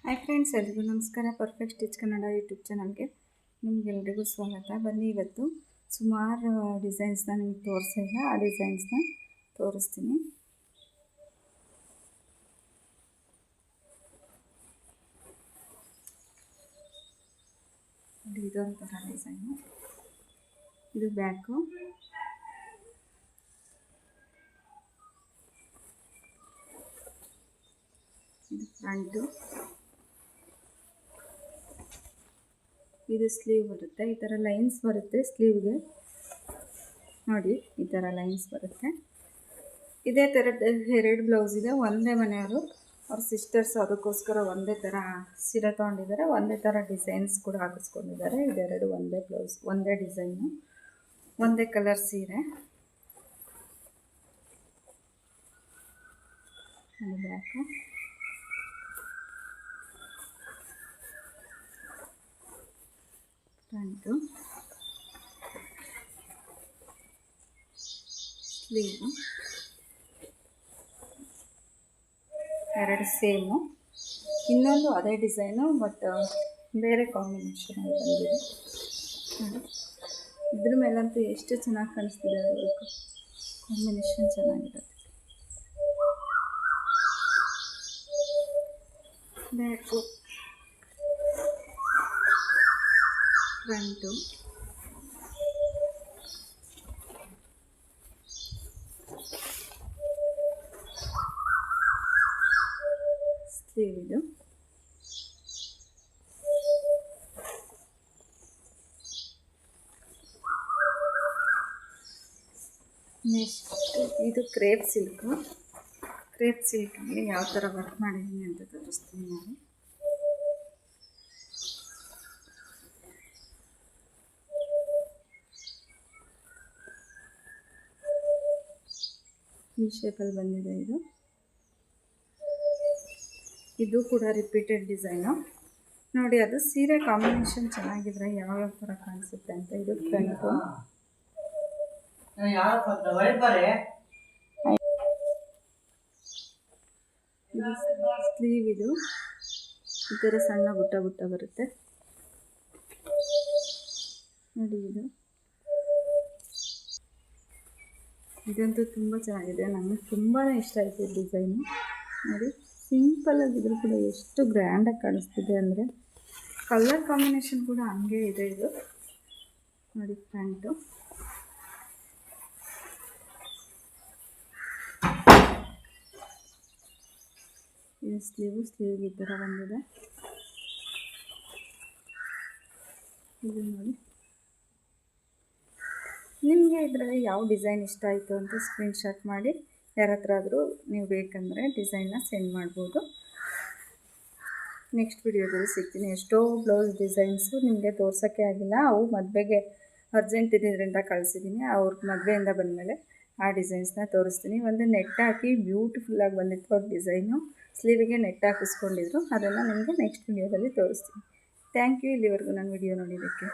Hi friends, ಎಲ್ರಿಗೂ ನಮಸ್ಕಾರ. Perfect stitch Kannada YouTube ಚಾನಲ್ಗೆ ನಿಮಗೆಲ್ರಿಗೂ ಸ್ವಾಗತ. ಬನ್ನಿ, ಇವತ್ತು ಸುಮಾರು ಡಿಸೈನ್ಸ್ನ ನಿಮ್ಗೆ ತೋರಿಸಿಲ್ಲ, ಆ ಡಿಸೈನ್ಸ್ನ ತೋರಿಸ್ತೀನಿ. ಇದೊಂಥರ ಡಿಸೈನು, ಇದು ಬ್ಯಾಕು, ಇದು ಫ್ರಂಟು, ಇದು ಸ್ಲೀವ್ ಬರುತ್ತೆ. ಈ ಥರ ಲೈನ್ಸ್ ಬರುತ್ತೆ ಸ್ಲೀವ್ಗೆ, ನೋಡಿ ಈ ಥರ ಲೈನ್ಸ್ ಬರುತ್ತೆ. ಇದೇ ಥರ ಎರಡು ಬ್ಲೌಸ್ ಇದೆ. ಒಂದೇ ಮನೆಯವರು ಅವ್ರ ಸಿಸ್ಟರ್ಸ್ ಅದಕ್ಕೋಸ್ಕರ ಒಂದೇ ಥರ ಸೀರೆ ತೊಗೊಂಡಿದ್ದಾರೆ, ಒಂದೇ ಥರ ಡಿಸೈನ್ಸ್ ಕೂಡ ಹಾಕಿಸ್ಕೊಂಡಿದ್ದಾರೆ. ಇದೆರಡು ಒಂದೇ ಬ್ಲೌಸ್, ಒಂದೇ ಡಿಸೈನು, ಒಂದೇ ಕಲರ್ ಸೀರೆ. ಬ್ಯಾಕು, ಫ್ರಂಟು, ಸ್ಲೀವು ಎರಡು ಸೇಮು. ಇನ್ನೊಂದು ಅದೇ ಡಿಸೈನು ಬಟ್ ಬೇರೆ ಕಾಂಬಿನೇಷನ್ ಬಂದಿದೆ. ಇದ್ರ ಮೇಲಂತೂ ಎಷ್ಟು ಚೆನ್ನಾಗಿ ಕಾಣಿಸ್ತಿದೆ, ಕಾಂಬಿನೇಷನ್ ಚೆನ್ನಾಗಿರುತ್ತೆ. ಬ್ಯಾಕು, ಫ್ರಂಟು, ಸ್ಲೀವ್, ಇದು ನೆಕ್ಸ್ಟ್ ಇದು ಕ್ರೇಪ್ ಸಿಲ್ಕು. ಕ್ರೇಪ್ ಸಿಲ್ಕಲ್ಲಿ ಯಾವ ಥರ ವರ್ಕ್ ಮಾಡಿದ್ದೀನಿ ಅಂತ ತೋರಿಸ್ತೀನಿ ನಾನು. ಈ ಶೇಪಲ್ಲಿ ಬಂದಿದೆ. ಇದು ಕೂಡ ರಿಪೀಟೆಡ್ ಡಿಸೈನು. ನೋಡಿ, ಅದು ಸೀರೆ ಕಾಂಬಿನೇಷನ್ ಚೆನ್ನಾಗಿದ್ರೆ ಯಾವ್ಯಾವ ಥರ ಕಾಣಿಸುತ್ತೆ ಅಂತ. ಇದು ಫ್ರಂಟು, ಸ್ಲೀವ್, ಇದು ಈ ಥರ ಸಣ್ಣ ಬುಟ್ಟ ಬುಟ್ಟ ಬರುತ್ತೆ ನೋಡಿ. ಇದಂತೂ ತುಂಬ ಚೆನ್ನಾಗಿದೆ, ನನಗೆ ತುಂಬಾ ಇಷ್ಟ ಆಯಿತು ಈ ಡಿಸೈನು. ನೋಡಿ, ಸಿಂಪಲ್ ಆಗಿದ್ರು ಕೂಡ ಎಷ್ಟು ಗ್ರ್ಯಾಂಡಾಗಿ ಕಾಣಿಸ್ತಿದೆ ಅಂದರೆ, ಕಲರ್ ಕಾಂಬಿನೇಷನ್ ಕೂಡ ಹಂಗೆ ಇದೆ. ಇದು ನೋಡಿ, ಫ್ರಂಟು, ಇದು ಸ್ಲೀವ್ ಈ ಥರ ಬಂದಿದೆ. ಇದು ನೋಡಿ, ನಿಮಗೆ ಇದರಲ್ಲಿ ಯಾವ ಡಿಸೈನ್ ಇಷ್ಟ ಆಯಿತು ಅಂತ ಸ್ಕ್ರೀನ್ಶಾಟ್ ಮಾಡಿ ಯಾರ ಹತ್ರ ಆದರೂ ನೀವು ಬೇಕಂದರೆ ಡಿಸೈನ್ನ ಸೆಂಡ್ ಮಾಡ್ಬೋದು. ನೆಕ್ಸ್ಟ್ ವಿಡಿಯೋದಲ್ಲಿ ಸಿಗ್ತೀನಿ. ಎಷ್ಟೋ ಬ್ಲೌಸ್ ಡಿಸೈನ್ಸು ನಿಮಗೆ ತೋರ್ಸೋಕ್ಕೆ ಆಗಿಲ್ಲ, ಅವು ಮದುವೆಗೆ ಅರ್ಜೆಂಟ್ ಇದ್ದಿದ್ದರಿಂದ ಕಳಿಸಿದ್ದೀನಿ. ಅವ್ರಿಗೆ ಮದುವೆಯಿಂದ ಬಂದಮೇಲೆ ಆ ಡಿಸೈನ್ಸ್ನ ತೋರಿಸ್ತೀನಿ. ಒಂದು ನೆಟ್ ಹಾಕಿ ಬ್ಯೂಟಿಫುಲ್ಲಾಗಿ ಬಂದಿತ್ತು ಅವ್ರ ಡಿಸೈನು. ಸ್ಲೀವಿಗೆ ನೆಟ್ ಹಾಕಿಸ್ಕೊಂಡಿದ್ರು, ಅದನ್ನು ನಿಮಗೆ ನೆಕ್ಸ್ಟ್ ವಿಡಿಯೋದಲ್ಲಿ ತೋರಿಸ್ತೀನಿ. ಥ್ಯಾಂಕ್ ಯು ಇಲ್ಲಿವರೆಗೂ ನನ್ನ ವಿಡಿಯೋ ನೋಡಿದ್ದಕ್ಕೆ.